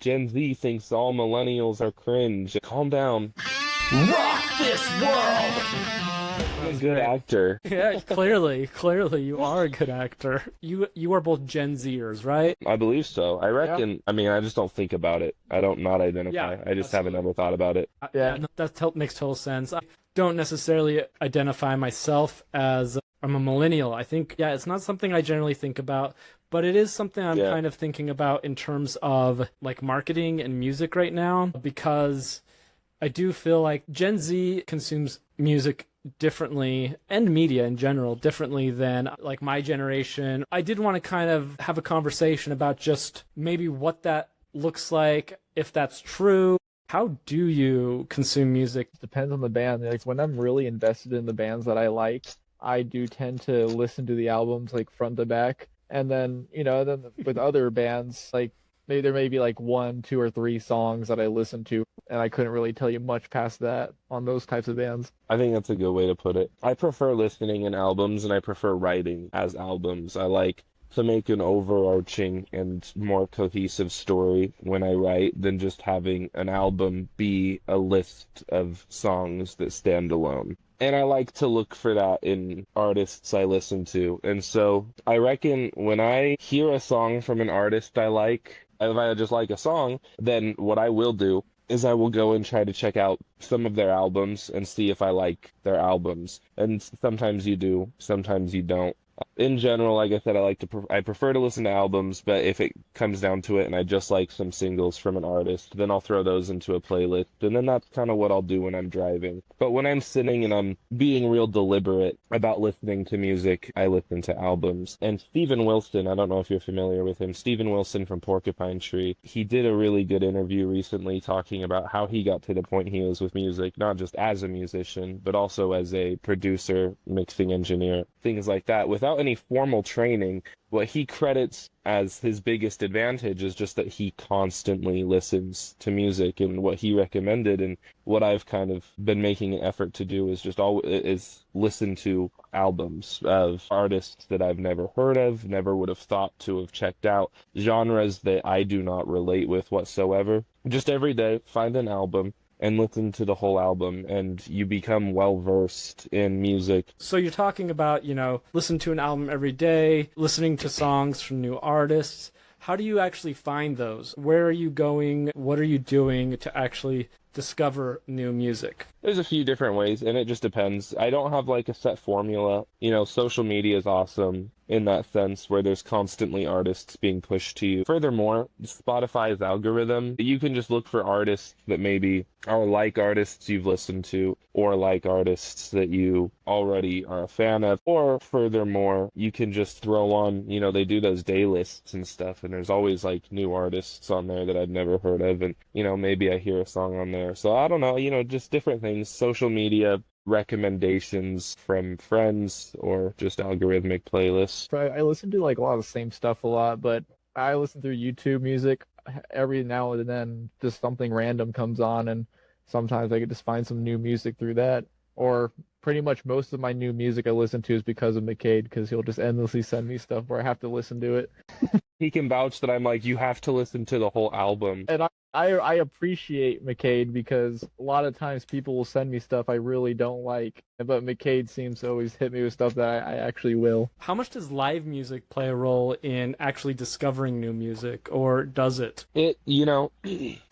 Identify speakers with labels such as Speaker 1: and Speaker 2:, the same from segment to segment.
Speaker 1: Gen Z thinks all millennials are cringe. Calm down.
Speaker 2: Rock this world!
Speaker 1: I'm a good actor.
Speaker 3: Yeah, clearly, you are a good actor. You are both Gen Zers, right?
Speaker 1: I believe so. I reckon, I mean, I just don't think about it. I don't not identify.
Speaker 3: Yeah,
Speaker 1: I just haven't ever thought about it.
Speaker 3: Yeah, no, makes total sense. I don't necessarily identify myself as I'm a millennial. I think, yeah, it's not something I generally think about, but it is something I'm kind of thinking about in terms of like marketing and music right now, because I do feel like Gen Z consumes music differently, and media in general differently than like my generation. I did want to kind of have a conversation about just maybe what that looks like, if that's true. How do you consume music?
Speaker 4: Depends on the band. Like when I'm really invested in the bands that I like, I do tend to listen to the albums like front to back. And then, then with other bands, like maybe there may be like 1, 2, or 3 songs that I listen to, and I couldn't really tell you much past that on those types of bands.
Speaker 1: I think that's a good way to put it. I prefer listening in albums, and I prefer writing as albums. I like to make an overarching and more cohesive story when I write than just having an album be a list of songs that stand alone. And I like to look for that in artists I listen to. And so I reckon when I hear a song from an artist I like, if I just like a song, then what I will do is I will go and try to check out some of their albums and see if I like their albums. And sometimes you do, sometimes you don't. In general, like I said, I prefer to listen to albums, but if it comes down to it and I just like some singles from an artist, then I'll throw those into a playlist, and then that's kind of what I'll do when I'm driving. But when I'm sitting and I'm being real deliberate about listening to music, I listen to albums. And Steven Wilson, I don't know if you're familiar with him, Steven Wilson from Porcupine Tree, he did a really good interview recently talking about how he got to the point he was with music, not just as a musician, but also as a producer, mixing engineer, things like that. Without any formal training, what he credits as his biggest advantage is just that he constantly listens to music. And what he recommended, and what I've kind of been making an effort to do, is is listen to albums of artists that I've never heard of, never would have thought to have checked out, genres that I do not relate with whatsoever. Just every day, find an album and listen to the whole album, and you become well-versed in music.
Speaker 3: So you're talking about, listen to an album every day, listening to songs from new artists. How do you actually find those? Where are you going? What are you doing to actually discover new music?
Speaker 1: There's a few different ways, and it just depends. I don't have like a set formula. Social media is awesome in that sense, where there's constantly artists being pushed to you. Furthermore, Spotify's algorithm, you can just look for artists that maybe are like artists you've listened to, or like artists that you already are a fan of. Or furthermore, you can just throw on, they do those day lists and stuff, and there's always like new artists on there that I've never heard of, and maybe I hear a song on there. So I don't know, just different things. Social media, recommendations from friends, or just algorithmic playlists.
Speaker 4: I listen to like a lot of the same stuff a lot, but I listen through YouTube music. Every now and then just something random comes on, and sometimes I could just find some new music through that. Or pretty much most of my new music I listen to is because of McKade, because he'll just endlessly send me stuff where I have to listen to it.
Speaker 1: He can vouch that I'm like, you have to listen to the whole album.
Speaker 4: And I appreciate McKade, because a lot of times people will send me stuff I really don't like, but McKade seems to always hit me with stuff that I actually will.
Speaker 3: How much does live music play a role in actually discovering new music, or does it?
Speaker 1: It,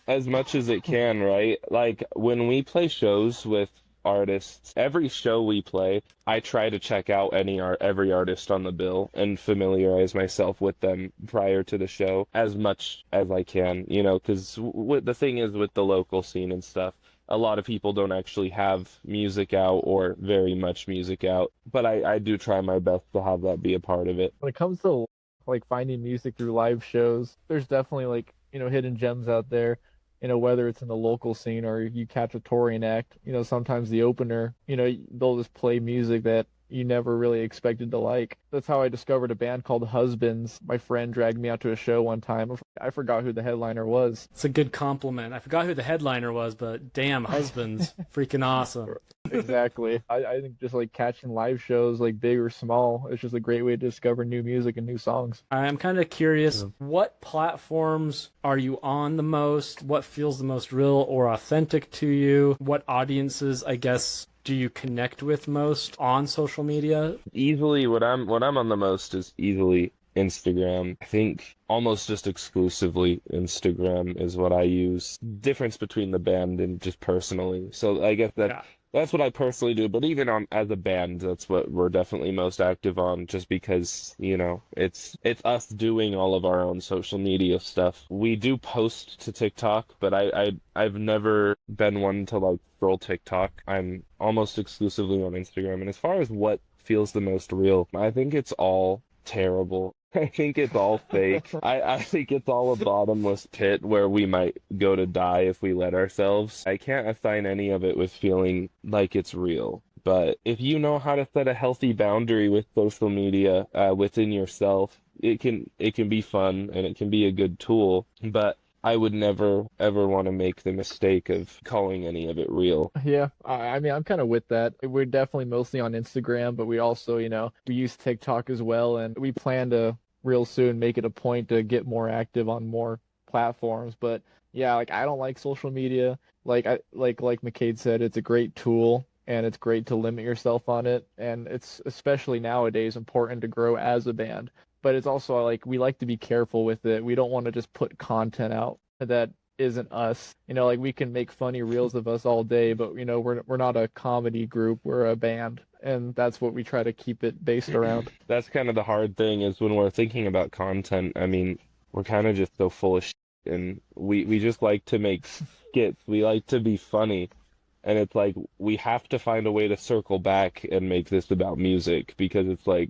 Speaker 1: as much as it can, right? Like when we play shows with artists, every show we play, I try to check out every artist on the bill and familiarize myself with them prior to the show as much as I can, because the thing is with the local scene and stuff, a lot of people don't actually have music out, or very much music out, but I do try my best to have that be a part of it.
Speaker 4: When it comes to like finding music through live shows, there's definitely like, hidden gems out there. Whether it's in the local scene or you catch a touring act, sometimes the opener, they'll just play music that you never really expected to like. That's how I discovered a band called Husbands. My friend dragged me out to a show one time. I forgot who the headliner was.
Speaker 3: It's a good compliment. I forgot who the headliner was, but damn, Husbands, freaking awesome.
Speaker 4: Exactly. I think just like catching live shows, like big or small, it's just a great way to discover new music and new songs.
Speaker 3: I'm kind of curious, what platforms are you on the most? What feels the most real or authentic to you? What audiences, I guess, do you connect with most on social media?
Speaker 1: Easily, what I'm on the most is easily Instagram. I think almost just exclusively Instagram is what I use. Difference between the band and just personally. So I guess that's what I personally do, but even as a band, that's what we're definitely most active on, just because, it's us doing all of our own social media stuff. We do post to TikTok, but I've never been one to like scroll TikTok. I'm almost exclusively on Instagram. And as far as what feels the most real, I think it's all terrible. I think it's all fake. I think it's all a bottomless pit where we might go to die if we let ourselves. I can't assign any of it with feeling like it's real. But if you know how to set a healthy boundary with social media within yourself, it can be fun and it can be a good tool. But I would never, ever want to make the mistake of calling any of it real.
Speaker 4: Yeah, I mean, I'm kind of with that. We're definitely mostly on Instagram, but we also, we use TikTok as well, and we plan to real soon make it a point to get more active on more platforms. But yeah, like I don't like social media. Like McKade said, it's a great tool and it's great to limit yourself on it, and it's especially nowadays important to grow as a band. But it's also like we like to be careful with it. We don't want to just put content out that isn't us. Like we can make funny reels of us all day, but we're not a comedy group, we're a band, and that's what we try to keep it based around.
Speaker 1: That's kind of the hard thing, is when we're thinking about content, I mean, we're kind of just so full of shit, and we just like to make skits. We like to be funny, and it's like we have to find a way to circle back and make this about music, because it's like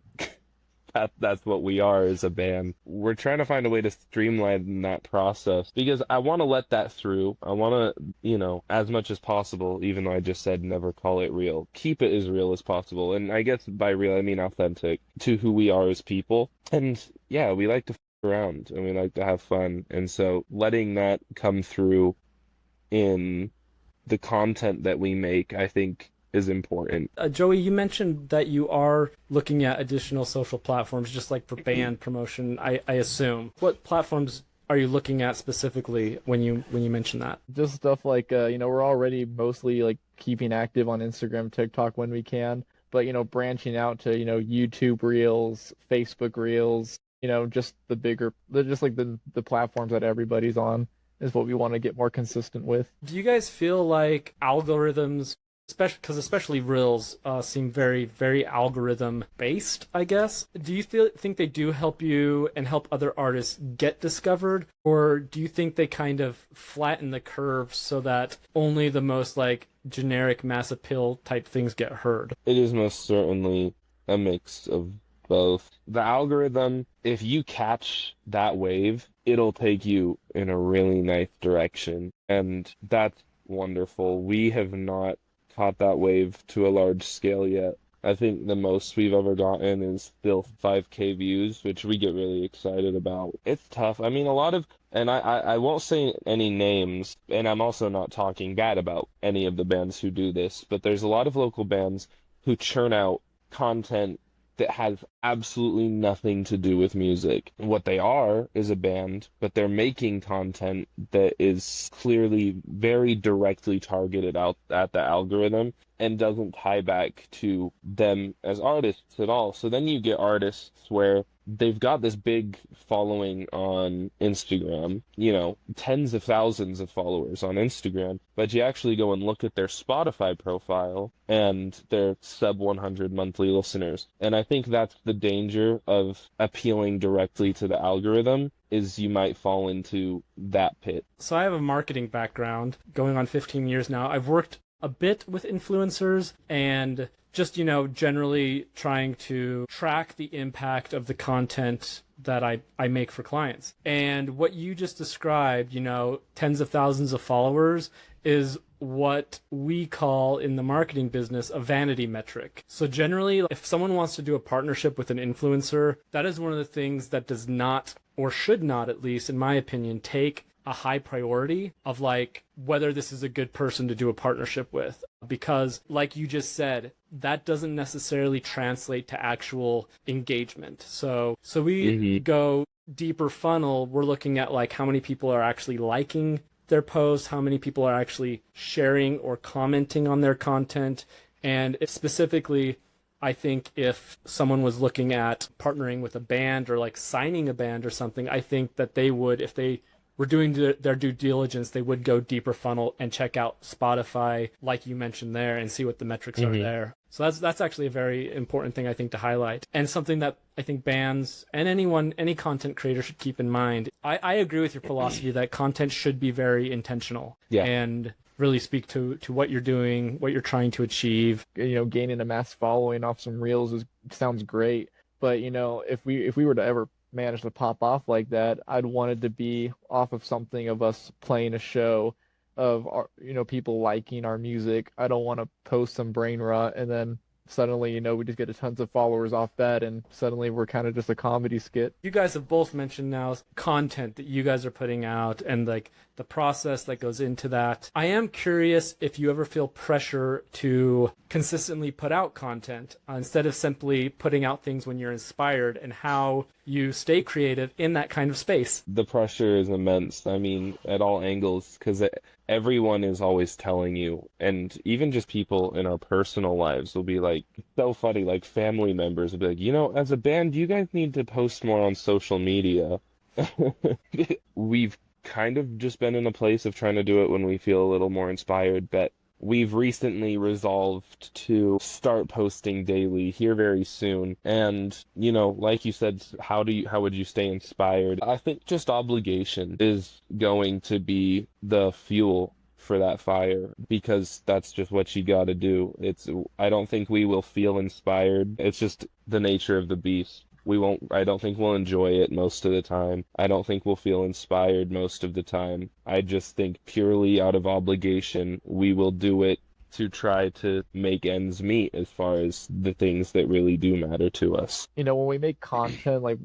Speaker 1: that's what we are as a band. We're trying to find a way to streamline that process, because I want to let that through. I want to, as much as possible, even though I just said never call it real, keep it as real as possible. And I guess by real, I mean authentic to who we are as people. And yeah, we like to f around and we like to have fun. And so letting that come through in the content that we make, I think, is important.
Speaker 3: Joey, you mentioned that you are looking at additional social platforms, just like for band promotion, I assume. What platforms are you looking at specifically when you mention that?
Speaker 4: Just stuff like, we're already mostly like keeping active on Instagram, TikTok when we can, but, branching out to, YouTube Reels, Facebook Reels, just the platforms that everybody's on is what we want to get more consistent with.
Speaker 3: Do you guys feel like algorithms, especially Reels, seem very, very algorithm-based, I guess? Do you think they do help you and help other artists get discovered? Or do you think they kind of flatten the curve so that only the most, like, generic mass appeal type things get heard?
Speaker 1: It is most certainly a mix of both. The algorithm, if you catch that wave, it'll take you in a really nice direction. And that's wonderful. We have not caught that wave to a large scale yet. I think the most we've ever gotten is still 5K views, which we get really excited about. It's tough. I mean, and I won't say any names, and I'm also not talking bad about any of the bands who do this, but there's a lot of local bands who churn out content that has absolutely nothing to do with music. What they are is a band, but they're making content that is clearly very directly targeted out at the algorithm and doesn't tie back to them as artists at all. So then you get artists where they've got this big following on Instagram, tens of thousands of followers on Instagram, but you actually go and look at their Spotify profile and their sub 100 monthly listeners. And I think that's the danger of appealing directly to the algorithm, is you might fall into that pit.
Speaker 3: So I have a marketing background going on 15 years now. I've worked a bit with influencers and just, generally trying to track the impact of the content that I make for clients. And what you just described, tens of thousands of followers, is what we call in the marketing business a vanity metric. So generally, if someone wants to do a partnership with an influencer, that is one of the things that does not, or should not at least, in my opinion, take a high priority of like whether this is a good person to do a partnership with. Because like you just said, that doesn't necessarily translate to actual engagement. So we go deeper funnel. We're looking at like how many people are actually liking their posts, how many people are actually sharing or commenting on their content. And specifically, I think if someone was looking at partnering with a band or like signing a band or something, I think that they would, if they were doing their due diligence, they would go deeper funnel and check out Spotify, like you mentioned there, and see what the metrics are there. So that's actually a very important thing I think to highlight, and something that I think bands and any content creator should keep in mind. I agree with your philosophy that content should be very intentional and really speak to what you're doing, what you're trying to achieve.
Speaker 4: Gaining a mass following off some reels sounds great, but if we were to ever manage to pop off like that, I'd want it to be off of something of us playing a show, of our, people liking our music. I don't want to post some brain rot and then suddenly, we just get a tons of followers off that, and suddenly we're kind of just a comedy skit.
Speaker 3: You guys have both mentioned now content that you guys are putting out and like the process that goes into that. I am curious if you ever feel pressure to consistently put out content instead of simply putting out things when you're inspired, and how you stay creative in that kind of space.
Speaker 1: The pressure is immense. I mean, at all angles, because everyone is always telling you, and even just people in our personal lives will be like, so funny, like family members will be like, as a band, you guys need to post more on social media. We've kind of just been in a place of trying to do it when we feel a little more inspired, but we've recently resolved to start posting daily here very soon. And, like you said, how would you stay inspired? I think just obligation is going to be the fuel for that fire, because that's just what you got to do. I don't think we will feel inspired. It's just the nature of the beast. I don't think we'll enjoy it most of the time. I don't think we'll feel inspired most of the time. I just think purely out of obligation, we will do it to try to make ends meet as far as the things that really do matter to us.
Speaker 4: When we make content, like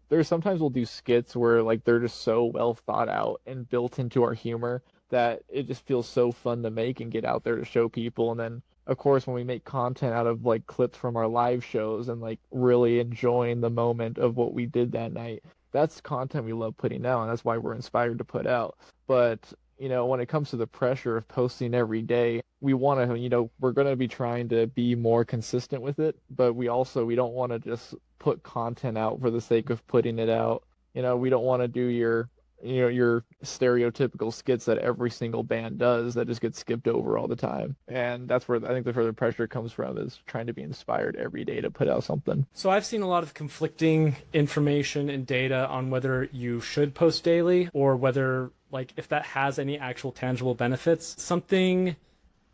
Speaker 4: there's sometimes we'll do skits where like they're just so well thought out and built into our humor that it just feels so fun to make and get out there to show people. And then of course, when we make content out of like clips from our live shows and like really enjoying the moment of what we did that night, that's content we love putting out, and that's why we're inspired to put out. But when it comes to the pressure of posting every day, we want to, we're going to be trying to be more consistent with it, but we don't want to just put content out for the sake of putting it out. We don't want to do your stereotypical skits that every single band does that just get skipped over all the time. And that's where I think the further pressure comes from, is trying to be inspired every day to put out something.
Speaker 3: So I've seen a lot of conflicting information and data on whether you should post daily or whether, like, if that has any actual tangible benefits. Something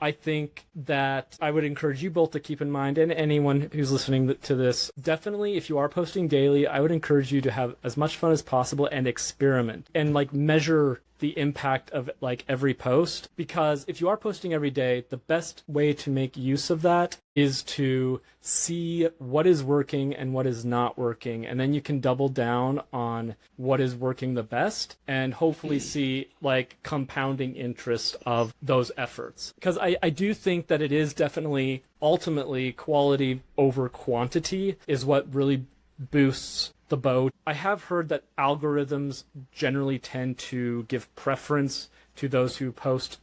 Speaker 3: I think that I would encourage you both to keep in mind, and anyone who's listening to this, definitely if you are posting daily, I would encourage you to have as much fun as possible and experiment and like measure the impact of like every post, because if you are posting every day, the best way to make use of that is to see what is working and what is not working, and then you can double down on what is working the best and hopefully see like compounding interest of those efforts. Because I do think that it is definitely ultimately quality over quantity is what really boosts the boat. I have heard that algorithms generally tend to give preference to those who post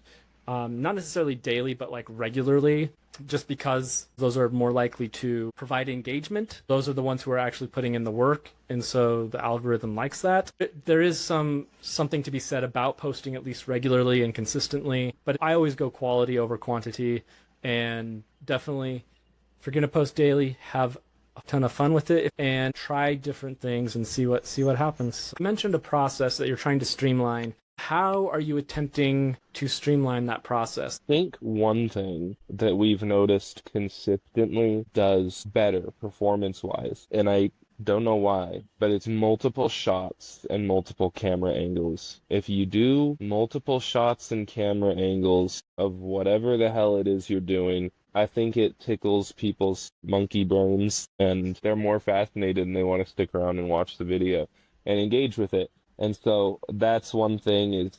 Speaker 3: not necessarily daily, but like regularly, just because those are more likely to provide engagement. Those are the ones who are actually putting in the work, and so the algorithm likes that. There is something to be said about posting at least regularly and consistently, but I always go quality over quantity, and definitely if you're going to post daily, have a ton of fun with it and try different things and see what happens. You mentioned a process that you're trying to streamline. How are you attempting to streamline that process?
Speaker 1: I think one thing that we've noticed consistently does better performance-wise, and I Don't know why, but it's multiple shots and multiple camera angles. If you do multiple shots and camera angles of whatever the hell it is you're doing, I think it tickles people's monkey brains, and they're more fascinated and they want to stick around and watch the video and engage with it. And so that's one thing is,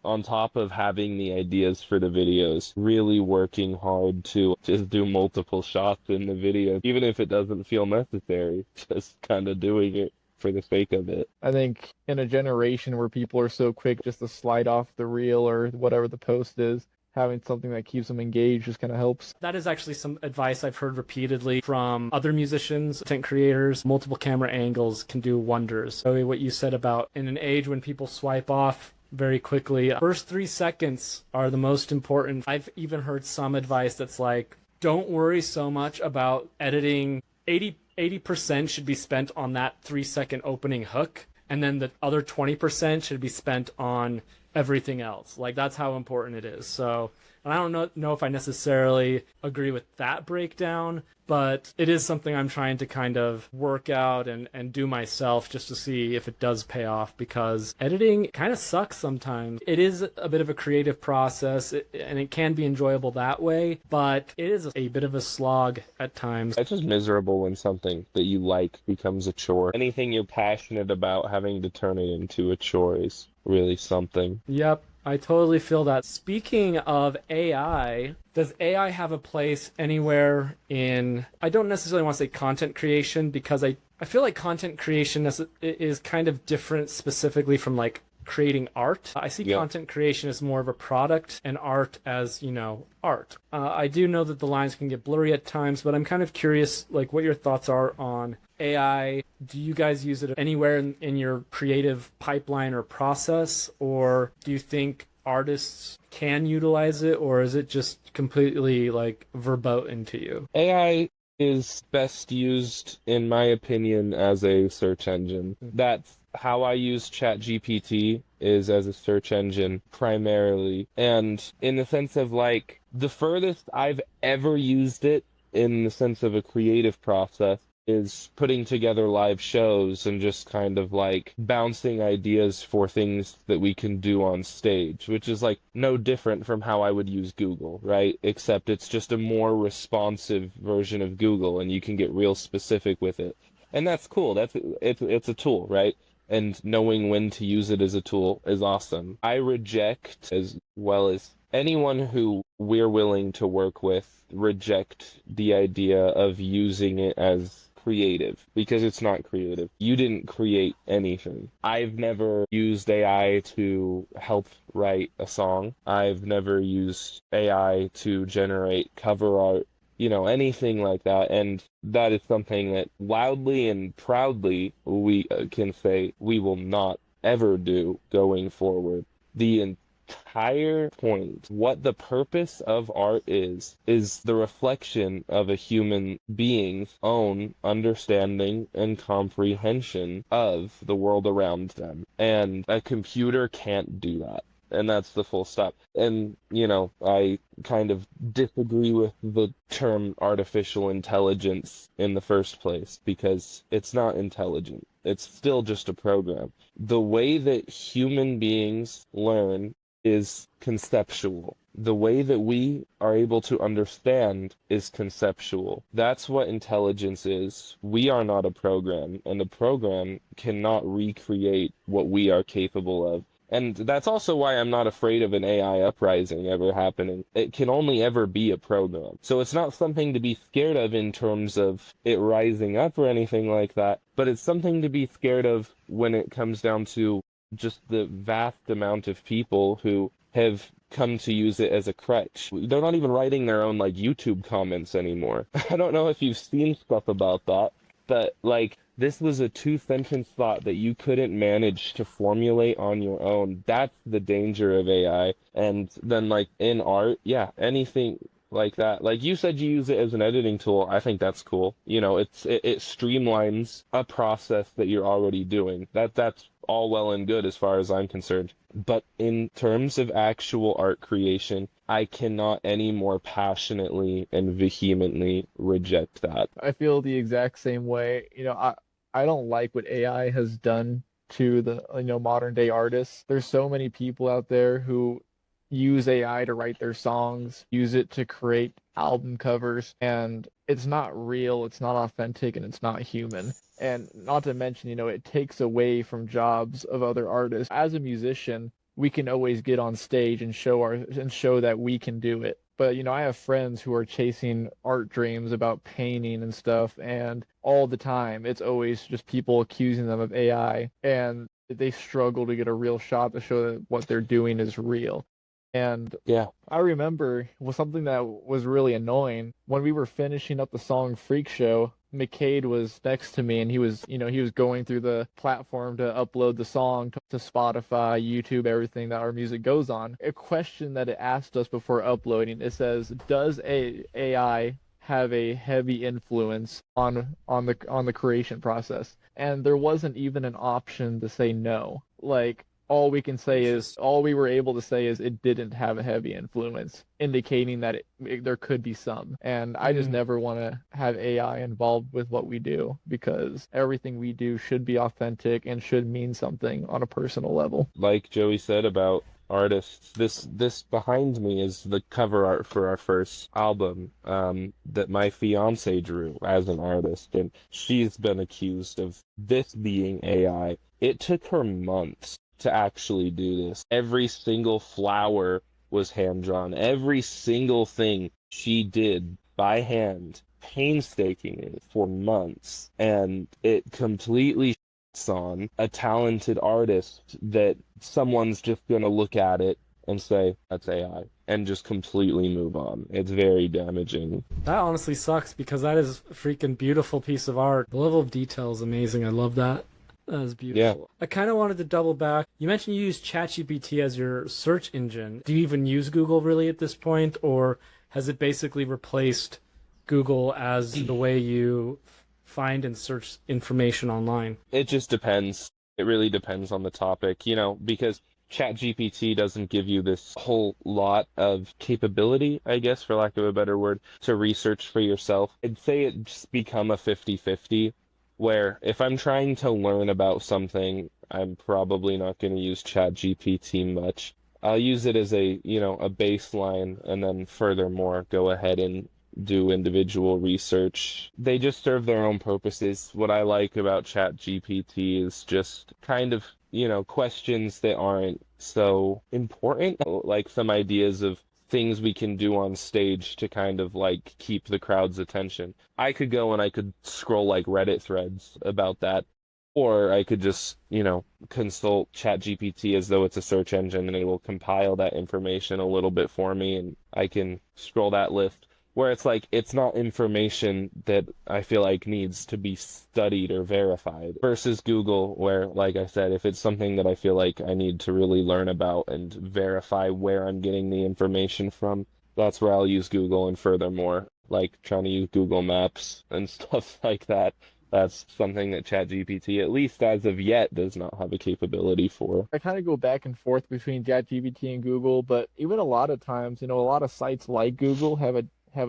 Speaker 1: on top of having the ideas for the videos, really working hard to just do multiple shots in the video, even if it doesn't feel necessary, just kind of doing it for the sake of it.
Speaker 4: I think in a generation where people are so quick just to slide off the reel or whatever the post is, having something that keeps them engaged just kind of helps.
Speaker 3: That is actually some advice I've heard repeatedly from other musicians, content creators. Multiple camera angles can do wonders. So what you said about in an age when people swipe off very quickly, first 3 seconds are the most important. I've even heard some advice that's like, don't worry so much about editing. 80% should be spent on that 3-second opening hook, and then the other 20% should be spent on everything else. Like, that's how important it is. So, and I don't know if I necessarily agree with that breakdown, but it is something I'm trying to kind of work out and do myself just to see if it does pay off, because editing kind of sucks sometimes. It is a bit of a creative process, and it can be enjoyable that way, but it is a bit of a slog at times.
Speaker 1: It's just miserable when something that you like becomes a chore. Anything you're passionate about, having to turn it into a chore is really something.
Speaker 3: Yep, I totally feel that. Speaking of AI, does AI have a place anywhere in, I don't necessarily want to say content creation, because I feel like content creation is kind of different specifically from like creating art. I see content creation as more of a product and art as, art. I do know that the lines can get blurry at times, but I'm kind of curious, like, what your thoughts are on AI. Do you guys use it anywhere in your creative pipeline or process, or do you think artists can utilize it, or is it just completely like verboten to you?
Speaker 1: AI is best used, in my opinion, as a search engine. That's how I use ChatGPT, is as a search engine primarily. And in the sense of like, the furthest I've ever used it in the sense of a creative process is putting together live shows and just kind of like bouncing ideas for things that we can do on stage, which is like no different from how I would use Google, right? Except it's just a more responsive version of Google, and you can get real specific with it. And that's cool. It's a tool, right? And knowing when to use it as a tool is awesome. I reject, as well as anyone who we're willing to work with, reject the idea of using it as creative, because it's not creative. You didn't create anything. I've never used AI to help write a song. I've never used AI to generate cover art, anything like that. And that is something that loudly and proudly we can say we will not ever do going forward. The entire point, what the purpose of art is the reflection of a human being's own understanding and comprehension of the world around them. And a computer can't do that. And that's the full stop. And, I kind of disagree with the term artificial intelligence in the first place, because it's not intelligent. It's still just a program. The way that human beings learn is conceptual. The way that we are able to understand is conceptual. That's what intelligence is. We are not a program, and a program cannot recreate what we are capable of. And that's also why I'm not afraid of an AI uprising ever happening. It can only ever be a program. So it's not something to be scared of in terms of it rising up or anything like that, but it's something to be scared of when it comes down to just the vast amount of people who have come to use it as a crutch. They're not even writing their own YouTube comments anymore. I don't know if you've seen stuff about that, but this was a 2-sentence thought that you couldn't manage to formulate on your own. That's the danger of AI. And then in art, anything like that. Like you said, you use it as an editing tool. I think that's cool. It streamlines a process that you're already doing. That's all well and good as far as I'm concerned. But in terms of actual art creation, I cannot any more passionately and vehemently reject that.
Speaker 4: I feel the exact same way. I don't like what AI has done to the modern day artists. There's so many people out there who use AI to write their songs, use it to create album covers, and it's not real, it's not authentic, and it's not human. And not to mention, it takes away from jobs of other artists. As a musician, we can always get on stage and show that we can do it. But I have friends who are chasing art dreams about painting and stuff, and all the time it's always just people accusing them of AI, and they struggle to get a real shot to show that what they're doing is real. And
Speaker 1: Yeah.
Speaker 4: I remember was something that was really annoying when we were finishing up the song Freak Show. McKade was next to me, and he was going through the platform to upload the song to Spotify, YouTube, everything that our music goes on. A question that it asked us before uploading, it says, does AI have a heavy influence on the creation process? And there wasn't even an option to say no. Like, all we were able to say is it didn't have a heavy influence, indicating that there could be some. And I just never want to have AI involved with what we do, because everything we do should be authentic and should mean something on a personal level.
Speaker 1: Like Joey said about artists, this behind me is the cover art for our first album that my fiance drew as an artist, and she's been accused of this being AI. It took her months to actually do this. Every single flower was hand-drawn. Every single thing she did by hand, painstakingly, for months. And it completely shits on a talented artist that someone's just going to look at it and say, that's AI, and just completely move on. It's very damaging.
Speaker 3: That honestly sucks, because that is a freaking beautiful piece of art. The level of detail is amazing. I love that. That is beautiful. Yeah. I kind of wanted to double back. You mentioned you use ChatGPT as your search engine. Do you even use Google really at this point, or has it basically replaced Google as the way you find and search information online?
Speaker 1: It just depends. It really depends on the topic, because ChatGPT doesn't give you this whole lot of capability, I guess, for lack of a better word, to research for yourself. I'd say it's become a 50-50. Where if I'm trying to learn about something, I'm probably not going to use ChatGPT much. I'll use it as a baseline, and then furthermore go ahead and do individual research. They just serve their own purposes. What I like about ChatGPT is just kind of, questions that aren't so important, like some ideas of things we can do on stage to kind of like keep the crowd's attention. I could go and I could scroll like Reddit threads about that, or I could just, consult ChatGPT as though it's a search engine, and it will compile that information a little bit for me, and I can scroll that list. Where it's like, it's not information that I feel like needs to be studied or verified, versus Google, where, like I said, if it's something that I feel like I need to really learn about and verify where I'm getting the information from, that's where I'll use Google. And furthermore, like trying to use Google Maps and stuff like that, that's something that ChatGPT, at least as of yet, does not have a capability for.
Speaker 4: I kind of go back and forth between ChatGPT and Google, but even a lot of times, a lot of sites like Google have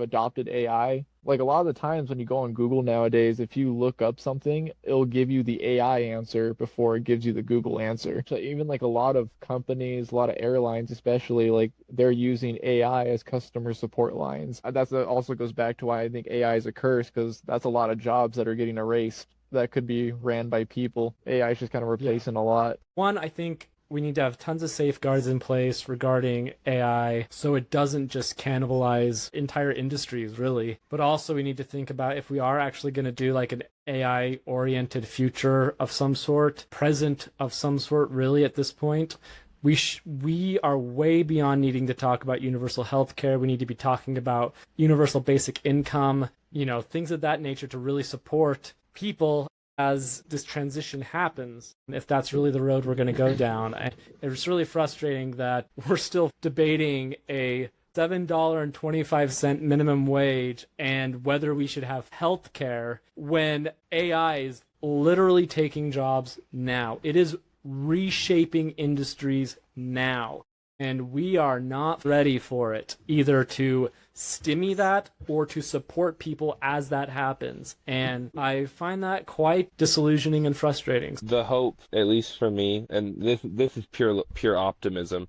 Speaker 4: adopted AI. Like, a lot of the times when you go on Google nowadays, if you look up something, it'll give you the AI answer before it gives you the Google answer. So even like a lot of companies, a lot of airlines especially, like they're using AI as customer support lines. That also goes back to why I think AI is a curse, because that's a lot of jobs that are getting erased that could be ran by people. AI is just kind of replacing a lot.
Speaker 3: One, I think we need to have tons of safeguards in place regarding AI so it doesn't just cannibalize entire industries, really. But also we need to think about, if we are actually going to do like an AI-oriented future of some sort, present of some sort, really, at this point, we are way beyond needing to talk about universal health care. We need to be talking about universal basic income, things of that nature to really support people as this transition happens. If that's really the road we're going to go down. It's really frustrating that we're still debating a $7.25 minimum wage and whether we should have health care when AI is literally taking jobs now. It is reshaping industries now, and we are not ready for it, either to stymie that or to support people as that happens. And I find that quite disillusioning and frustrating.
Speaker 1: The hope, at least for me, and this is pure optimism.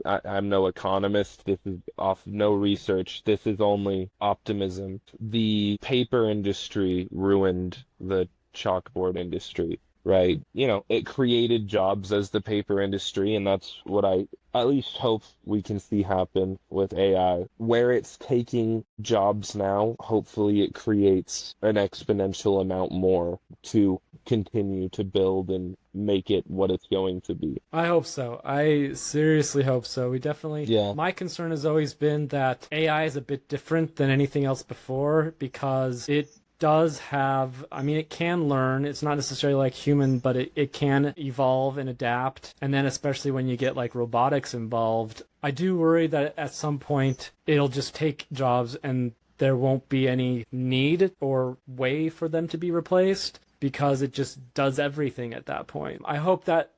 Speaker 1: I'm no economist. This is off no research. This is only optimism. The paper industry ruined the chalkboard industry, right? It created jobs as the paper industry, and that's what I at least hope we can see happen with AI. Where it's taking jobs now, hopefully it creates an exponential amount more to continue to build and make it what it's going to be.
Speaker 3: I hope so. I seriously hope so. We definitely...
Speaker 1: Yeah.
Speaker 3: My concern has always been that AI is a bit different than anything else before because it does have, it can learn. It's not necessarily like human, but it can evolve and adapt. And then especially when you get like robotics involved, I do worry that at some point it'll just take jobs and there won't be any need or way for them to be replaced because it just does everything at that point. I hope that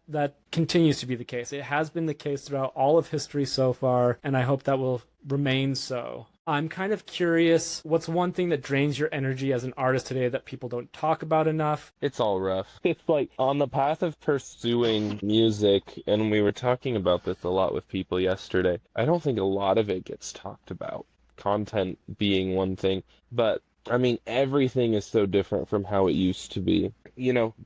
Speaker 3: continues to be the case. It has been the case throughout all of history so far, and I hope that will remain so. I'm kind of curious, what's one thing that drains your energy as an artist today that people don't talk about enough?
Speaker 1: It's all rough. It's like on the path of pursuing music, and we were talking about this a lot with people yesterday. I don't think a lot of it gets talked about. Content being one thing, but everything is so different from how it used to be.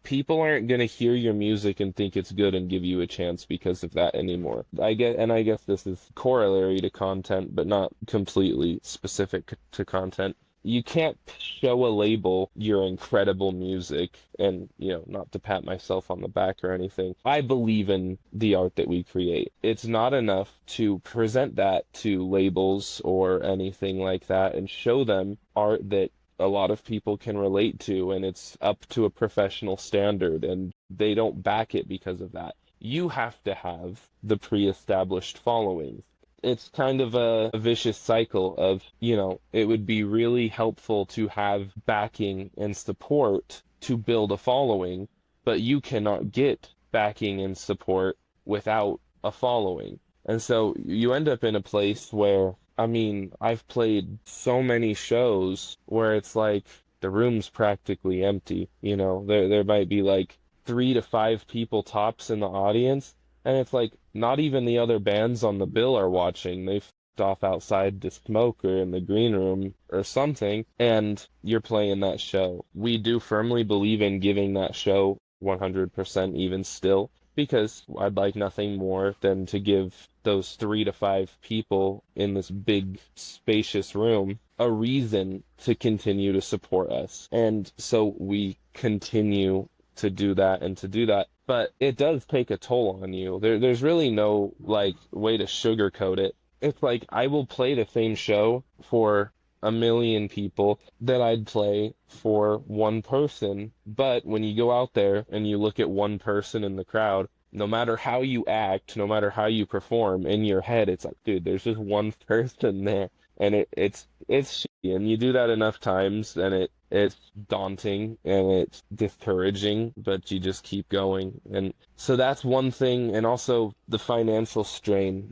Speaker 1: People aren't going to hear your music and think it's good and give you a chance because of that anymore. I guess this is corollary to content, but not completely specific to content. You can't show a label your incredible music and, not to pat myself on the back or anything. I believe in the art that we create. It's not enough to present that to labels or anything like that and show them art that a lot of people can relate to and it's up to a professional standard and they don't back it because of that. You have to have the pre-established followings. It's kind of a vicious cycle of, it would be really helpful to have backing and support to build a following, but you cannot get backing and support without a following. And so you end up in a place where, I've played so many shows where it's like the room's practically empty. There might be like 3 to 5 people tops in the audience. And it's like, not even the other bands on the bill are watching. They've f***ed off outside to smoke or in the green room or something, and you're playing that show. We do firmly believe in giving that show 100% even still, because I'd like nothing more than to give those 3 to 5 people in this big, spacious room a reason to continue to support us. And so we continue to do that and to do that. But it does take a toll on you. There's really no, way to sugarcoat it. It's like, I will play the same show for 1 million people that I'd play for one person. But when you go out there and you look at one person in the crowd, no matter how you act, no matter how you perform, in your head, it's like, dude, there's just one person there. And it's shitty. And you do that enough times, and it's daunting and it's discouraging, but you just keep going. And so that's one thing. And also the financial strain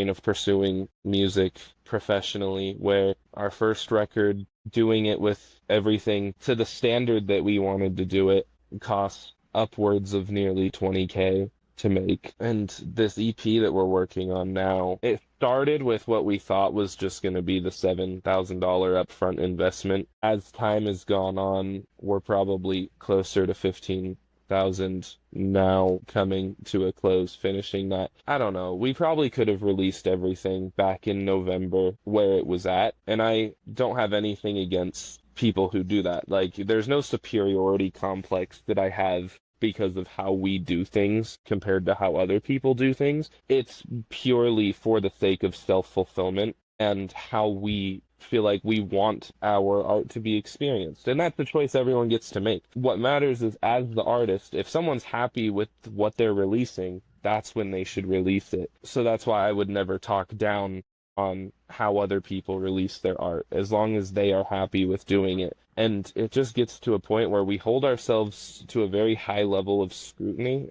Speaker 1: of pursuing music professionally, where our first record, doing it with everything to the standard that we wanted to do it, costs upwards of nearly $20,000 to make. And this EP that we're working on now, it started with what we thought was just going to be the $7,000 upfront investment. As time has gone on, we're probably closer to $15,000 now, coming to a close, finishing that. I don't know. We probably could have released everything back in November where it was at, and I don't have anything against people who do that. There's no superiority complex that I have because of how we do things compared to how other people do things. It's purely for the sake of self-fulfillment and how we feel like we want our art to be experienced. And that's the choice everyone gets to make. What matters is, as the artist, if someone's happy with what they're releasing, that's when they should release it. So that's why I would never talk down on how other people release their art, as long as they are happy with doing it. And it just gets to a point where we hold ourselves to a very high level of scrutiny,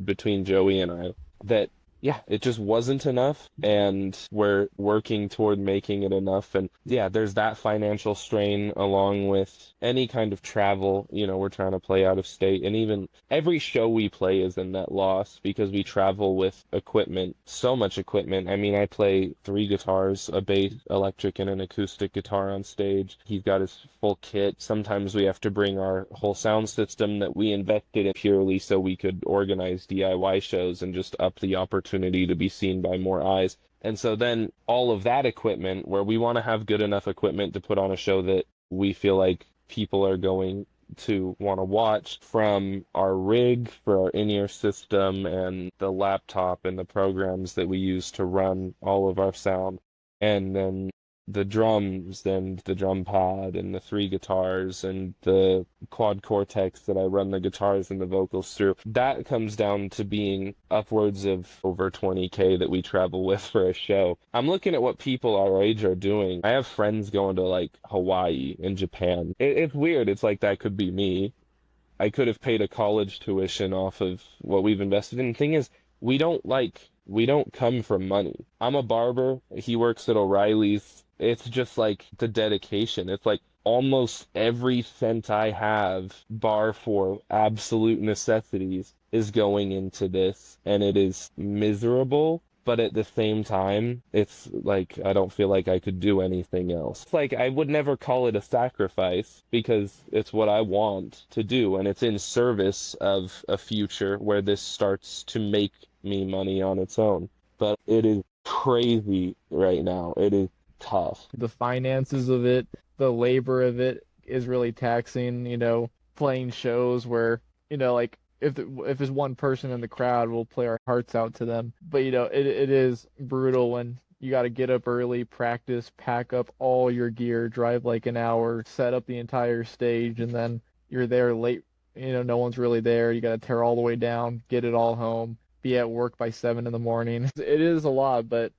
Speaker 1: between Joey and I, that yeah, it just wasn't enough, and we're working toward making it enough. And yeah, there's that financial strain along with any kind of travel. We're trying to play out of state, and even every show we play is a net loss because we travel with equipment, so much equipment. I mean, I play 3 guitars, a bass, electric, and an acoustic guitar on stage. He's got his full kit. Sometimes we have to bring our whole sound system that we invested in purely so we could organize DIY shows and just up the opportunity to be seen by more eyes. And so then all of that equipment, where we want to have good enough equipment to put on a show that we feel like people are going to want to watch, from our rig for our in-ear system and the laptop and the programs that we use to run all of our sound, and then the drums and the drum pad and the 3 guitars and the quad cortex that I run the guitars and the vocals through. That comes down to being upwards of over 20K that we travel with for a show. I'm looking at what people our age are doing. I have friends going to like Hawaii and Japan. It's weird. It's like that could be me. I could have paid a college tuition off of what we've invested in. The thing is, we don't come from money. I'm a barber. He works at O'Reilly's. It's just like the dedication. It's like almost every cent I have, bar for absolute necessities, is going into this. And it is miserable, but at the same time, it's like I don't feel like I could do anything else. It's like I would never call it a sacrifice because it's what I want to do, and it's in service of a future where this starts to make me money on its own. But it is crazy right now. It is tough.
Speaker 4: The finances of it, the labor of it is really taxing, playing shows where, like if there's one person in the crowd, we'll play our hearts out to them. But, it is brutal when you got to get up early, practice, pack up all your gear, drive like an hour, set up the entire stage, and then you're there late, no one's really there. You got to tear all the way down, get it all home, be at work by 7 in the morning. It is a lot, but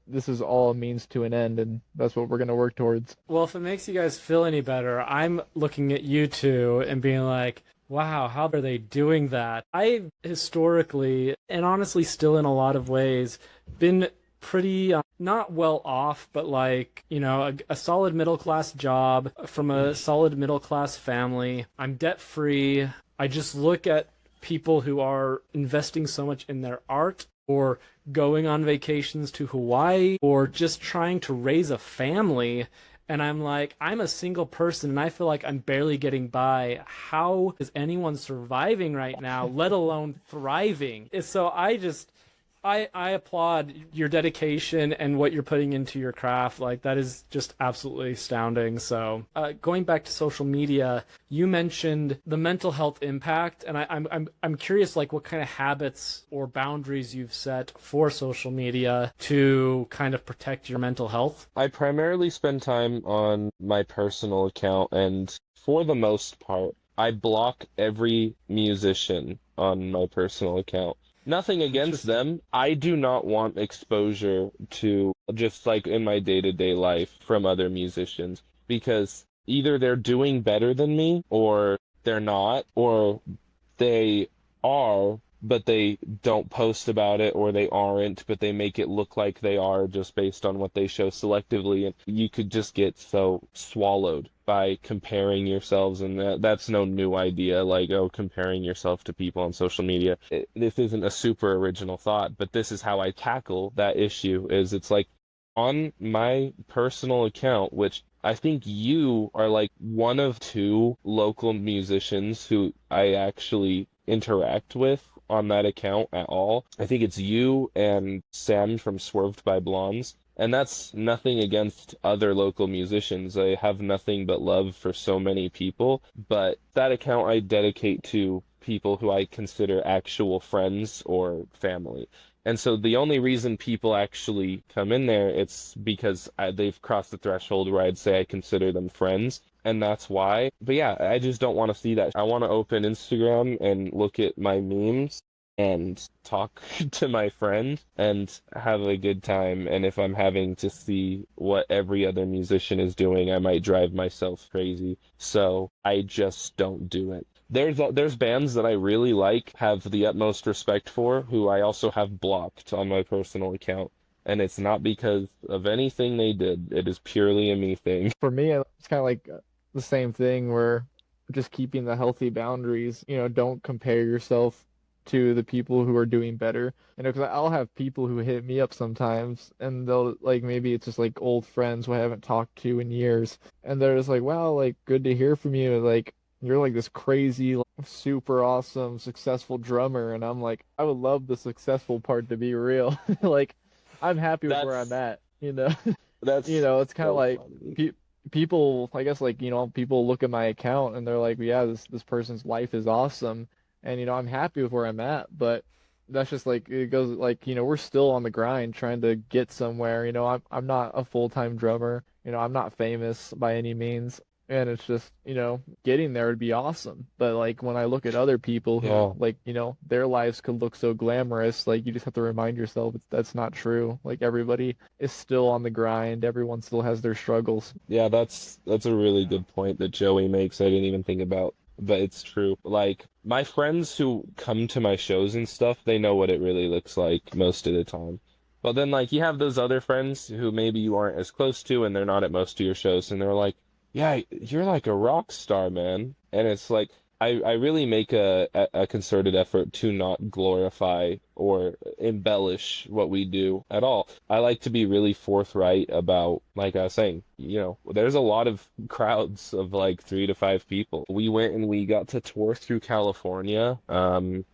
Speaker 4: this is all a means to an end, and that's what we're going to work towards.
Speaker 3: Well, if it makes you guys feel any better, I'm looking at you two and being like, wow, how are they doing that? I've historically, and honestly still in a lot of ways, been pretty not well off, but like, a solid middle class job from a solid middle class family. I'm debt free. I just look at people who are investing so much in their art, or going on vacations to Hawaii, or just trying to raise a family, and I'm like, I'm a single person and I feel like I'm barely getting by. How is anyone surviving right now, let alone thriving? So I applaud your dedication and what you're putting into your craft. Like, that is just absolutely astounding. So going back to social media, you mentioned the mental health impact, and I'm curious, like, what kind of habits or boundaries you've set for social media to kind of protect your mental health.
Speaker 1: I primarily spend time on my personal account, and for the most part, I block every musician on my personal account. Nothing against them. I do not want exposure to, just like in my day-to-day life, from other musicians, because either they're doing better than me, or they're not, or they are, but they don't post about it, or they aren't, but they make it look like they are just based on what they show selectively. And you could just get so swallowed by comparing yourselves, and that's no new idea, like, comparing yourself to people on social media. This isn't a super original thought, but this is how I tackle that issue. Is it's like, on my personal account, which I think you are like one of 2 local musicians who I actually interact with on that account at all. I think it's you and Sam from Swerved by Blondes. And that's nothing against other local musicians. I have nothing but love for so many people. But that account I dedicate to people who I consider actual friends or family. And so the only reason people actually come in there, it's because they've crossed the threshold where I'd say I consider them friends. And that's why. But yeah, I just don't want to see that. I want to open Instagram and look at my memes and talk to my friends and have a good time. And if I'm having to see what every other musician is doing, I might drive myself crazy. So I just don't do it. There's bands that I really like, have the utmost respect for, who I also have blocked on my personal account. And it's not because of anything they did. It is purely a me thing.
Speaker 4: For me, it's kind of like the same thing where just keeping the healthy boundaries, don't compare yourself to the people who are doing better. Because I'll have people who hit me up sometimes and they'll like, maybe it's just like old friends who I haven't talked to in years. And they're just like, wow, like good to hear from you. Like, you're like this crazy, like, super awesome, successful drummer. And I'm like, I would love the successful part to be real. Like, I'm happy with where I'm at,
Speaker 1: That's
Speaker 4: it's kind of
Speaker 1: so
Speaker 4: like
Speaker 1: funny.
Speaker 4: people, I guess, like, people look at my account and they're like, yeah, this person's life is awesome. And, I'm happy with where I'm at. But that's just like, it goes like, we're still on the grind trying to get somewhere. I'm not a full-time drummer. I'm not famous by any means. And it's just, getting there would be awesome. But like when I look at other people who,
Speaker 1: Yeah.
Speaker 4: like, their lives could look so glamorous, like you just have to remind yourself that's not true. Like everybody is still on the grind. Everyone still has their struggles.
Speaker 1: Yeah, that's a really good point that Joey makes. I didn't even think about, but it's true. Like my friends who come to my shows and stuff, they know what it really looks like most of the time. But then like you have those other friends who maybe you aren't as close to and they're not at most of your shows and they're like, "Yeah, you're like a rock star, man." And it's like I really make a concerted effort to not glorify or embellish what we do at all. I like to be really forthright about, like I was saying, there's a lot of crowds of like 3 to 5 people. We went and we got to tour through California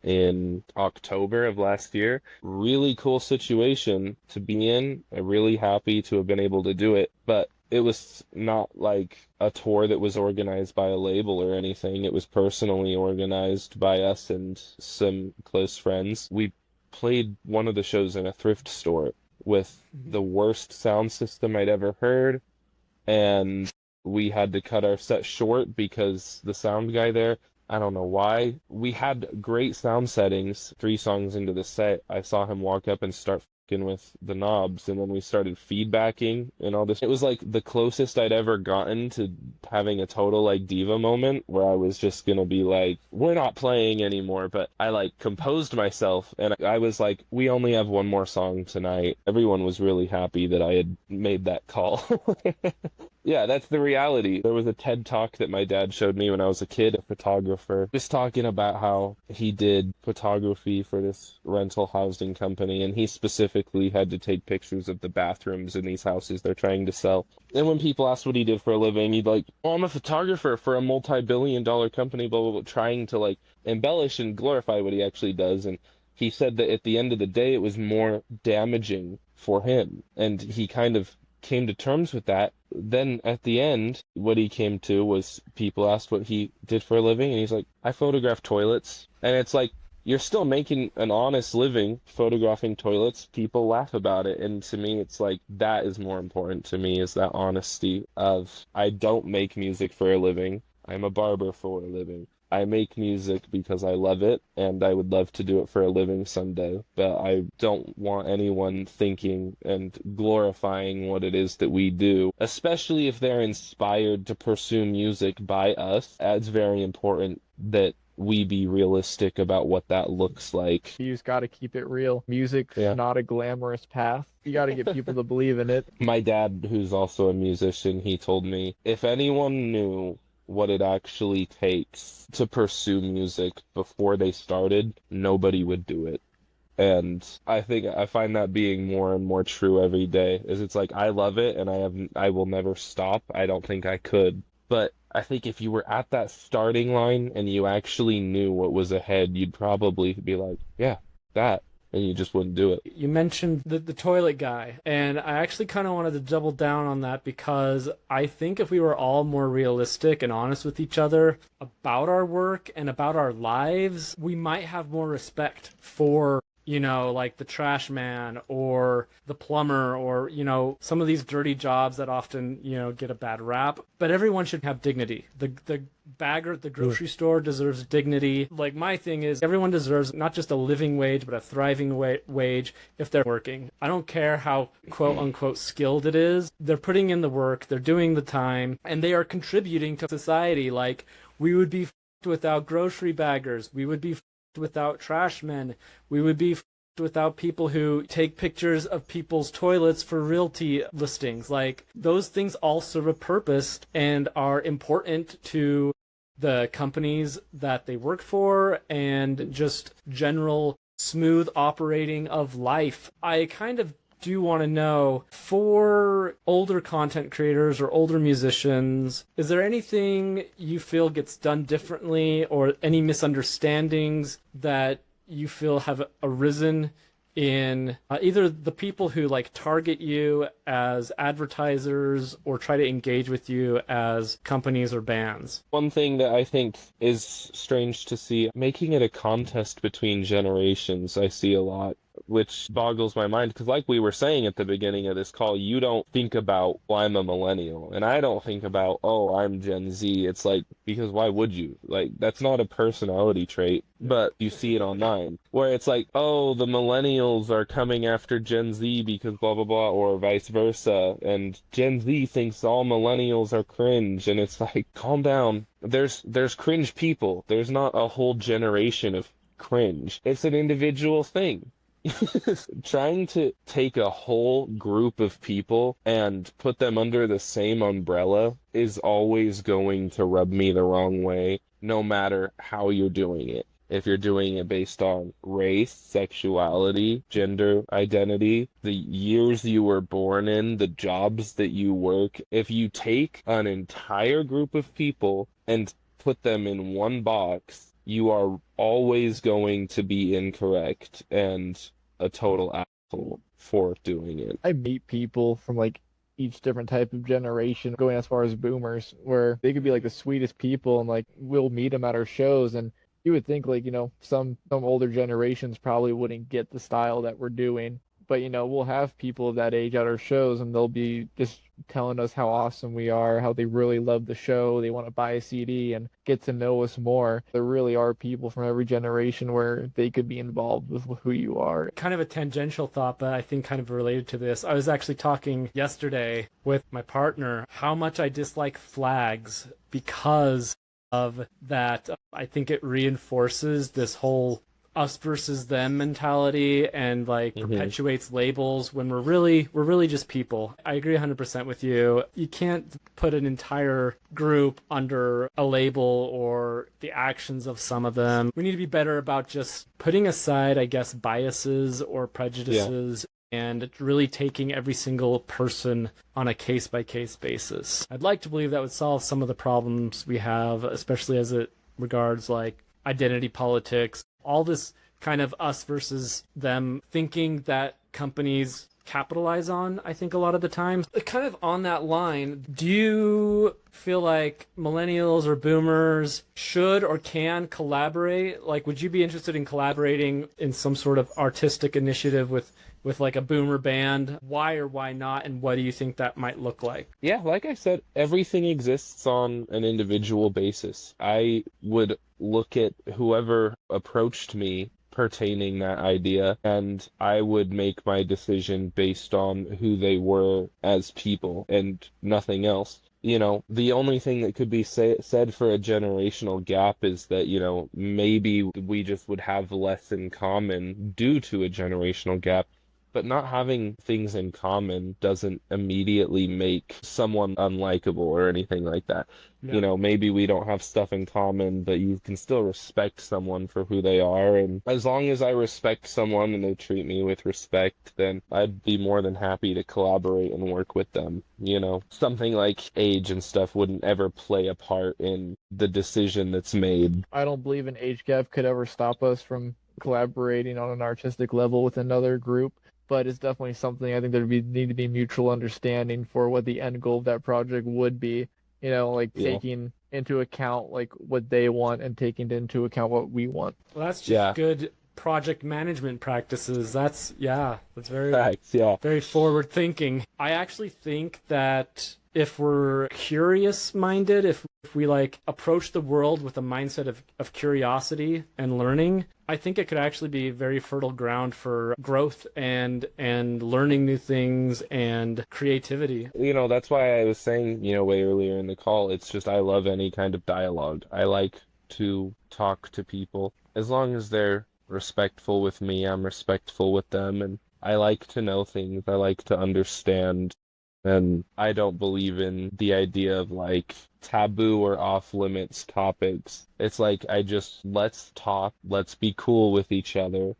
Speaker 1: in October of last year. Really cool situation to be in. I'm really happy to have been able to do it, but it was not like a tour that was organized by a label or anything. It was personally organized by us and some close friends. We played one of the shows in a thrift store with the worst sound system I'd ever heard, and we had to cut our set short because the sound guy there, I don't know why. We had great sound settings. 3 songs into the set, I saw him walk up and start with the knobs, and then we started feedbacking and all this. It was like the closest I'd ever gotten to having a total like diva moment where I was just gonna be like, we're not playing anymore. But I like composed myself and I was like, we only have one more song tonight. Everyone was really happy that I had made that call. Yeah, that's the reality. There was a TED Talk that my dad showed me when I was a kid, a photographer, just talking about how he did photography for this rental housing company, and he specifically had to take pictures of the bathrooms in these houses they're trying to sell. And when people asked what he did for a living, he'd like, "Oh, I'm a photographer for a multi-billion-dollar company, blah, blah, blah," trying to like embellish and glorify what he actually does. And he said that at the end of the day, it was more damaging for him. And he kind of came to terms with that. Then at the end, what he came to was people asked what he did for a living, and he's like, "I photograph toilets." And it's like, you're still making an honest living photographing toilets. People laugh about it. And to me, it's like, that is more important to me, is that honesty of, I don't make music for a living. I'm a barber for a living. I make music because I love it, and I would love to do it for a living someday, but I don't want anyone thinking and glorifying what it is that we do, especially if they're inspired to pursue music by us. It's very important that we be realistic about what that looks like.
Speaker 4: You just got to keep it real. Music's not a glamorous path. You got to get people to believe in it.
Speaker 1: My dad, who's also a musician, he told me, if anyone knew what it actually takes to pursue music before they started, nobody would do it. And I find that being more and more true every day. Is it's like, I love it and I will never stop. I don't think I could. But I think if you were at that starting line and you actually knew what was ahead, you'd probably be like, yeah, that. And you just wouldn't do it.
Speaker 3: You mentioned the toilet guy, and I actually kind of wanted to double down on that because I think if we were all more realistic and honest with each other about our work and about our lives, we might have more respect for, like the trash man or the plumber or, some of these dirty jobs that often, get a bad rap. But everyone should have dignity. The bagger at the grocery store deserves dignity. Like, my thing is, everyone deserves not just a living wage, but a thriving wage if they're working. I don't care how quote unquote skilled it is. They're putting in the work, they're doing the time, and they are contributing to society. Like, we would be without grocery baggers. We would be without trash men. We would be without people who take pictures of people's toilets for realty listings. Like, those things all serve a purpose and are important to the companies that they work for and just general smooth operating of life. I kind of do want to know, for older content creators or older musicians, is there anything you feel gets done differently, or any misunderstandings that you feel have arisen in either the people who like target you as advertisers or try to engage with you as companies or bands?
Speaker 1: One thing that I think is strange to see, making it a contest between generations, I see a lot, which boggles my mind, because like we were saying at the beginning of this call, you don't think about, well, I'm a millennial, and I don't think about, oh, I'm Gen Z. It's like, because why would you? Like, that's not a personality trait, but you see it online, where it's like, oh, the millennials are coming after Gen Z because blah, blah, blah, or vice versa, and Gen Z thinks all millennials are cringe, and it's like, calm down. There's cringe people. There's not a whole generation of cringe. It's an individual thing. Trying to take a whole group of people and put them under the same umbrella is always going to rub me the wrong way, no matter how you're doing it. If you're doing it based on race, sexuality, gender identity, the years you were born in, the jobs that you work, if you take an entire group of people and put them in one box, you are always going to be incorrect and a total asshole for doing it.
Speaker 4: I meet people from like each different type of generation, going as far as boomers, where they could be like the sweetest people, and like we'll meet them at our shows, and you would think like, some older generations probably wouldn't get the style that we're doing. But, we'll have people of that age at our shows, and they'll be just telling us how awesome we are, how they really love the show, they want to buy a CD and get to know us more. There really are people from every generation where they could be involved with who you are.
Speaker 3: Kind of a tangential thought, but I think kind of related to this. I was actually talking yesterday with my partner how much I dislike flags because of that. I think it reinforces this whole us versus them mentality and perpetuates labels when we're really just people. I agree 100% with you. You can't put an entire group under a label or the actions of some of them. We need to be better about just putting aside, I guess, biases or prejudices. And really taking every single person on a case-by-case basis. I'd like to believe that would solve some of the problems we have, especially as it regards like identity politics, all this kind of us versus them thinking that companies capitalize on, I think, a lot of the time. Kind of on that line, do you feel like millennials or boomers should or can collaborate? Like, would you be interested in collaborating in some sort of artistic initiative with like a boomer band? Why or why not, and what do you think that might look like?
Speaker 1: Yeah, like I said, everything exists on an individual basis. I would look at whoever approached me pertaining that idea, and I would make my decision based on who they were as people and nothing else. The only thing that could be said for a generational gap is that, maybe we just would have less in common due to a generational gap. But not having things in common doesn't immediately make someone unlikable or anything like that. Yeah. Maybe we don't have stuff in common, but you can still respect someone for who they are. And as long as I respect someone and they treat me with respect, then I'd be more than happy to collaborate and work with them. Something like age and stuff wouldn't ever play a part in the decision that's made.
Speaker 4: I don't believe an age gap could ever stop us from collaborating on an artistic level with another group. But it's definitely something I think need to be mutual understanding for what the end goal of that project would be. Taking into account like what they want and taking into account what we want.
Speaker 3: Well, that's just good project management practices. That's very
Speaker 1: Facts,
Speaker 3: very forward thinking. I actually think that if we're curious minded, if we approach the world with a mindset of curiosity and learning, I think it could actually be very fertile ground for growth and learning new things and creativity.
Speaker 1: That's why I was saying, way earlier in the call, it's just I love any kind of dialogue. I like to talk to people. As long as they're respectful with me, I'm respectful with them, and I like to know things. I like to understand. And I don't believe in the idea of like taboo or off limits topics. It's like let's talk, let's be cool with each other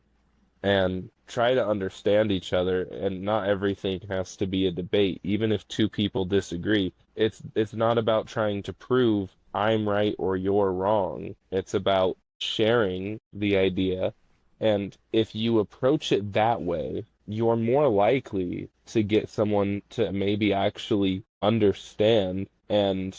Speaker 1: and try to understand each other, and not everything has to be a debate. Even if two people disagree, it's not about trying to prove I'm right or you're wrong. It's about sharing the idea, and if you approach it that way, you're more likely to get someone to maybe actually understand and,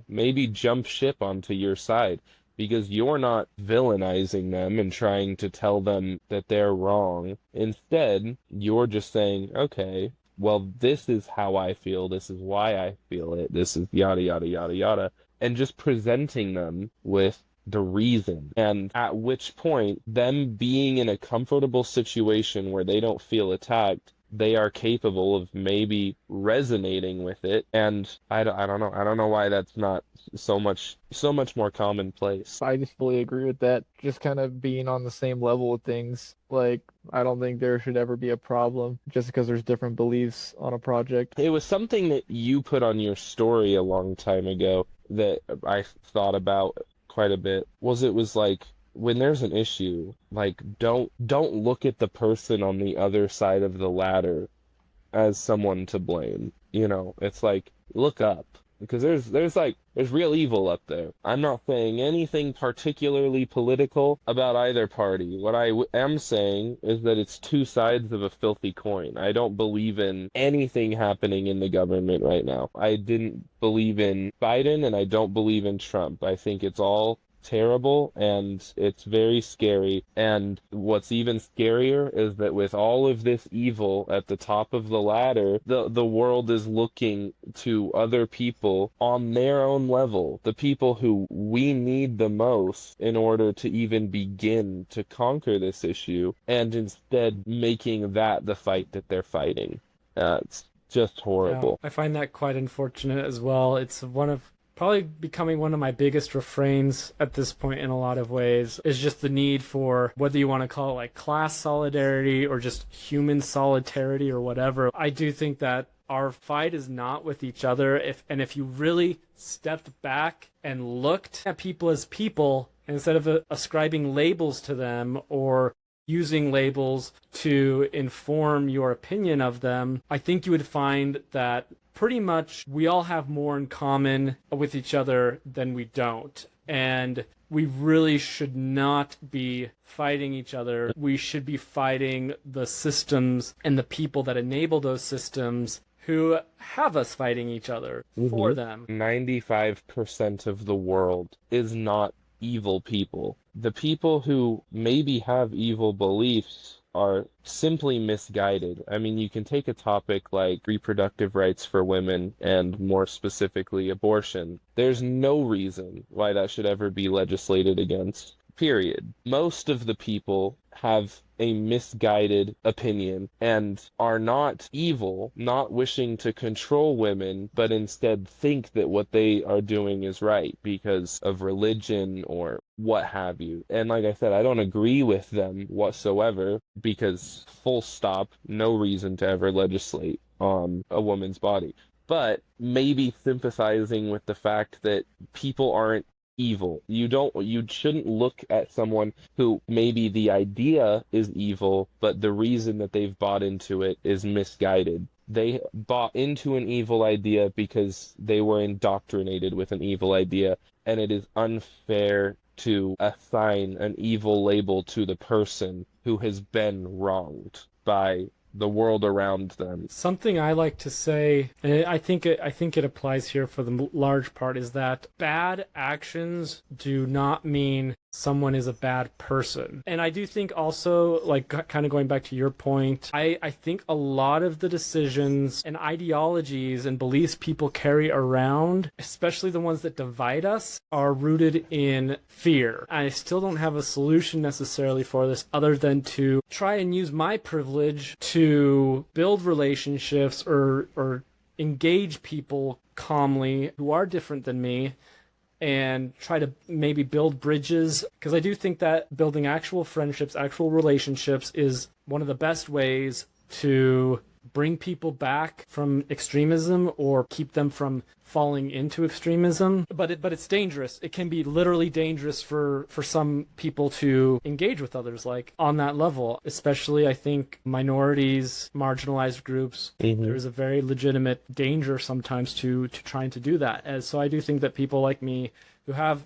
Speaker 1: maybe jump ship onto your side, because you're not villainizing them and trying to tell them that they're wrong. Instead, you're just saying, okay, well, this is how I feel, this is why I feel it, this is yada, yada, yada, yada, and just presenting them with the reason. And at which point, them being in a comfortable situation where they don't feel attacked, they are capable of maybe resonating with it. And I don't know. I don't know why that's not so much more commonplace.
Speaker 4: I just fully agree with that. Just kind of being on the same level with things. Like, I don't think there should ever be a problem just because there's different beliefs on a project.
Speaker 1: It was something that you put on your story a long time ago that I thought about quite a bit. It was like, when there's an issue, like, don't look at the person on the other side of the ladder as someone to blame. It's like, look up, because there's real evil up there. I'm not saying anything particularly political about either party. What I am saying is that it's two sides of a filthy coin. I don't believe in anything happening in the government right now. I didn't believe in Biden, and I don't believe in Trump. I think it's all terrible, and it's very scary. And what's even scarier is that with all of this evil at the top of the ladder, the world is looking to other people on their own level, the people who we need the most in order to even begin to conquer this issue, and instead making that the fight that they're fighting. It's just horrible.
Speaker 3: Yeah, I find that quite unfortunate as well. It's probably becoming one of my biggest refrains at this point in a lot of ways, is just the need for, whether you want to call it like class solidarity or just human solidarity or whatever. I do think that our fight is not with each other. If you really stepped back and looked at people as people, instead of ascribing labels to them or using labels to inform your opinion of them, I think you would find that pretty much we all have more in common with each other than we don't. And we really should not be fighting each other. We should be fighting the systems and the people that enable those systems who have us fighting each other for them.
Speaker 1: 95% of the world is not evil people. The people who maybe have evil beliefs are simply misguided. I mean, you can take a topic like reproductive rights for women, and more specifically abortion. There's no reason why that should ever be legislated against, period. Most of the people have a misguided opinion and are not evil, not wishing to control women, but instead think that what they are doing is right because of religion or what have you. And like I said, I don't agree with them whatsoever, because full stop, no reason to ever legislate on a woman's body. But maybe sympathizing with the fact that people aren't evil. You shouldn't look at someone who maybe the idea is evil, but the reason that they've bought into it is misguided. They bought into an evil idea because they were indoctrinated with an evil idea, and it is unfair to assign an evil label to the person who has been wronged by the world around them.
Speaker 3: Something I like to say, and I think it applies here for the large part, is that bad actions do not mean someone is a bad person. And I do think also, like, kind of going back to your point, I think a lot of the decisions and ideologies and beliefs people carry around, especially the ones that divide us, are rooted in fear. I still don't have a solution necessarily for this, other than to try and use my privilege to build relationships or engage people calmly who are different than me, and try to maybe build bridges, because I do think that building actual friendships, actual relationships is one of the best ways to bring people back from extremism or keep them from falling into extremism. But it's dangerous. It can be literally dangerous for some people to engage with others like on that level, especially I think minorities, marginalized groups. There's a very legitimate danger sometimes to trying to do that. And so I do think that people like me who have,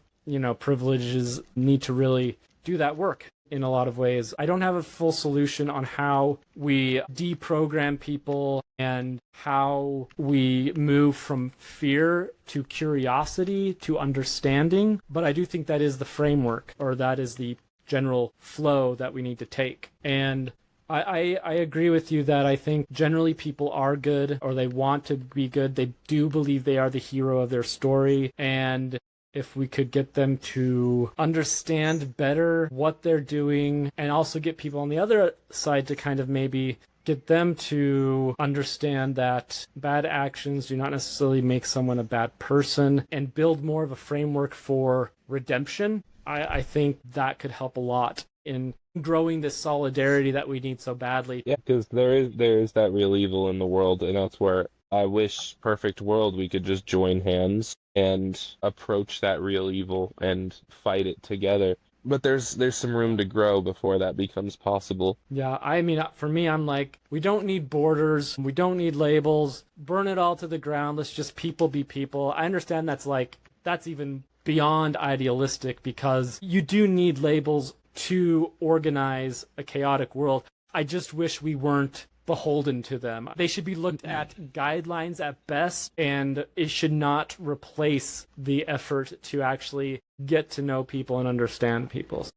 Speaker 3: privileges need to really do that work. In a lot of ways, I don't have a full solution on how we deprogram people and how we move from fear to curiosity to understanding, but I do think that is the framework, or that is the general flow that we need to take. And I agree with you that I think generally people are good, or they want to be good. They do believe they are the hero of their story, and if we could get them to understand better what they're doing, and also get people on the other side to kind of maybe get them to understand that bad actions do not necessarily make someone a bad person, and build more of a framework for redemption, I think that could help a lot in growing this solidarity that we need so badly.
Speaker 1: Yeah, because there is that real evil in the world, and that's where I wish, perfect world, we could just join hands and approach that real evil and fight it together. But there's some room to grow before that becomes possible.
Speaker 3: Yeah, I mean, for me, I'm like, we don't need borders, we don't need labels, burn it all to the ground, let's just people be people. I understand that's even beyond idealistic, because you do need labels to organize a chaotic world. I just wish we weren't beholden to them. They should be looked at guidelines at best, and it should not replace the effort to actually get to know people and understand people.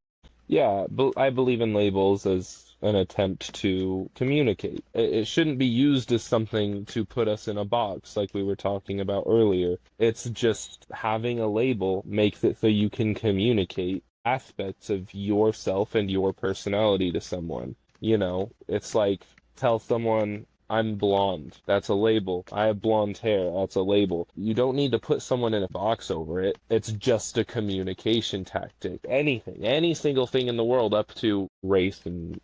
Speaker 1: Yeah, but I believe in labels as an attempt to communicate. It shouldn't be used as something to put us in a box like we were talking about earlier. It's just having a label makes it so you can communicate aspects of yourself and your personality to someone. It's like, tell someone, I'm blonde. That's a label. I have blonde hair. That's a label. You don't need to put someone in a box over it. It's just a communication tactic. Anything, any single thing in the world, up to race and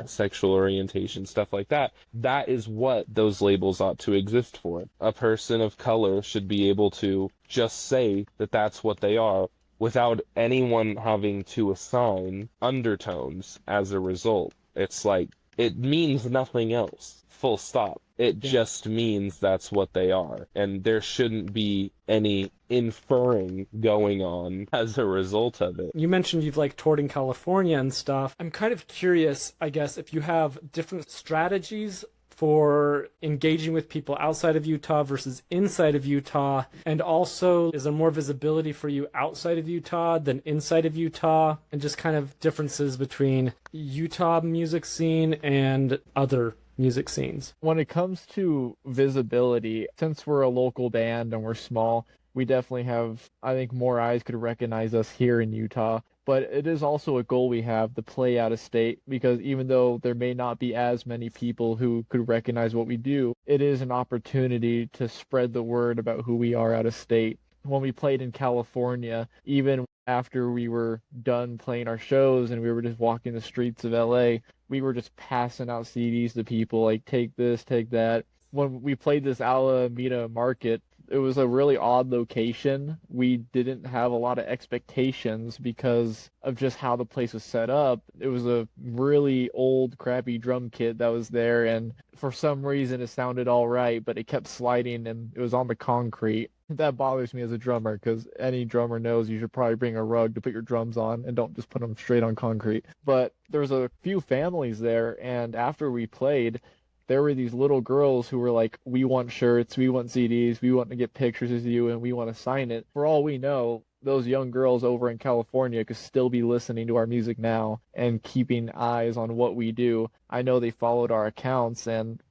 Speaker 1: sexual orientation, stuff like that. That is what those labels ought to exist for. A person of color should be able to just say that that's what they are, without anyone having to assign undertones as a result. It's like, it means nothing else, full stop. It just means that's what they are. And there shouldn't be any inferring going on as a result of it.
Speaker 3: You mentioned you've toured in California and stuff. I'm kind of curious, I guess, if you have different strategies for engaging with people outside of Utah versus inside of Utah, and also is there more visibility for you outside of Utah than inside of Utah, and just kind of differences between Utah music scene and other music scenes?
Speaker 4: When it comes to visibility, since we're a local band and we're small, we definitely have, I think, more eyes could recognize us here in Utah. But it is also a goal we have to play out of state, because even though there may not be as many people who could recognize what we do, it is an opportunity to spread the word about who we are out of state. When we played in California, even after we were done playing our shows and we were just walking the streets of LA, we were just passing out CDs to people, like, take this, take that. When we played this Alameda Market, it was a really odd location. We didn't have a lot of expectations because of just how the place was set up. It was a really old, crappy drum kit that was there, and for some reason it sounded all right, but it kept sliding and it was on the concrete. That bothers me as a drummer, because any drummer knows you should probably bring a rug to put your drums on and don't just put them straight on concrete. But there was a few families there, and after we played, there were these little girls who were like, we want shirts, we want CDs, we want to get pictures of you, and we want to sign it. For all we know, those young girls over in California could still be listening to our music now and keeping eyes on what we do. I know they followed our accounts, and,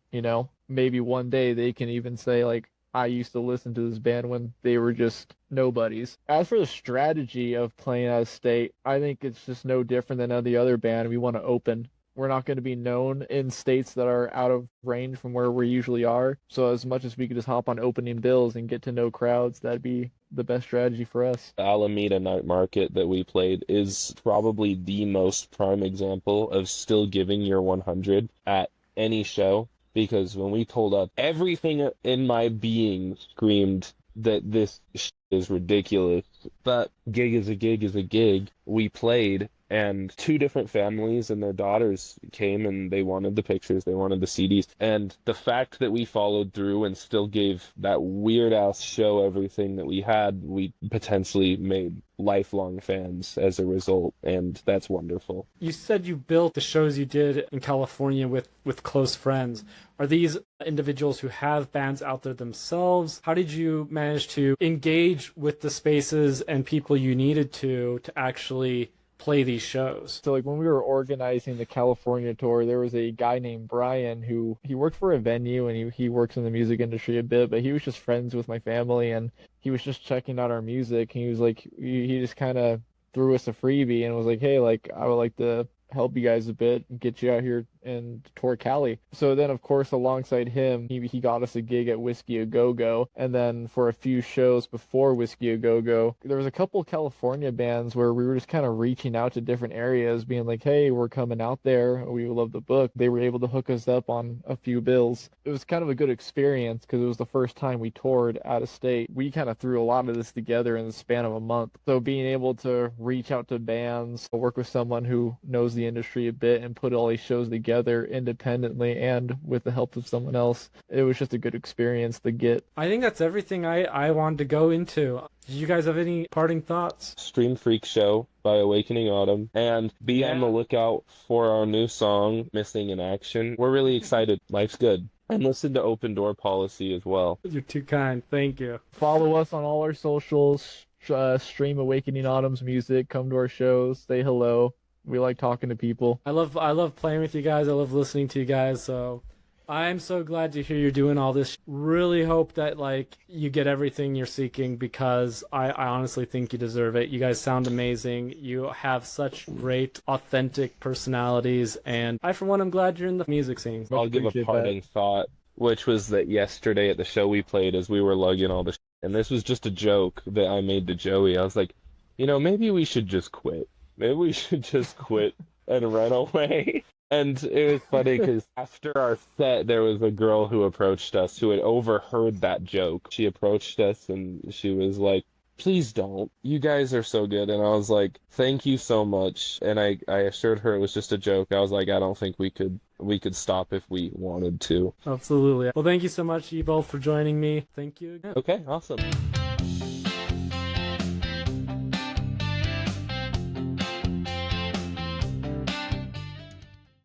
Speaker 4: maybe one day they can even say, like, I used to listen to this band when they were just nobodies. As for the strategy of playing out of state, I think it's just no different than any other band. We want to open. we're not going to be known in states that are out of range from where we usually are. So as much as we could just hop on opening bills and get to know crowds, that'd be the best strategy for us.
Speaker 1: The Alameda Night Market that we played is probably the most prime example of still giving your 100 at any show, because when we pulled up, everything in my being screamed that this is ridiculous. But gig is a gig is a gig. We played, and two different families and their daughters came and they wanted the pictures, they wanted the CDs. And the fact that we followed through and still gave that weird-ass show everything that we had, we potentially made lifelong fans as a result, and that's wonderful.
Speaker 3: You said you built the shows you did in California with close friends. Are these individuals who have bands out there themselves? How did you manage to engage with the spaces and people you needed to actually play these shows?
Speaker 4: So like when we were organizing the California tour, there was a guy named Brian who he worked for a venue, and he works in the music industry a bit, but he was just friends with my family, and he was just checking out our music, and he was like, he just kind of threw us a freebie and was like, hey, like I would like to help you guys a bit and get you out here and tour Cali. So then, of course, alongside him, he got us a gig at Whiskey A Go Go. And then for a few shows before Whiskey A Go Go, there was a couple California bands where we were just kind of reaching out to different areas, being like, hey, we're coming out there. We would love the book. They were able to hook us up on a few bills. It was kind of a good experience because it was the first time we toured out of state. We kind of threw a lot of this together in the span of a month. So being able to reach out to bands, work with someone who knows the industry a bit, and put all these shows together independently and with the help of someone else, it was just a good experience to get.
Speaker 3: I think that's everything I wanted to go into. Did you guys have any parting thoughts?
Speaker 1: Stream Freak Show by Awakening Autumn, and be on the lookout for our new song, Missing in Action. We're really excited. Life's good. And listen to Open Door Policy as well.
Speaker 3: You're too kind. Thank you.
Speaker 4: Follow us on all our socials. Stream Awakening Autumn's music. Come to our shows. Say hello. We like talking to people.
Speaker 3: I love playing with you guys. I love listening to you guys. So I'm so glad to hear you're doing all this. Really hope that like you get everything you're seeking, because I honestly think you deserve it. You guys sound amazing. You have such great, authentic personalities, and I, for one, I'm glad you're in the music scene.
Speaker 1: I'll give a parting thought, which was that yesterday at the show we played, as we were lugging all the and this was just a joke that I made to Joey. I was like, maybe we should just quit. Maybe we should just quit and run away. And it was funny because after our set, there was a girl who approached us who had overheard that joke. She approached us and she was like, please don't. You guys are so good. And I was like, thank you so much. And I assured her it was just a joke. I was like, I don't think we could stop if we wanted to.
Speaker 3: Absolutely. Well, thank you so much, you both, for joining me. Thank you again.
Speaker 1: Okay, awesome.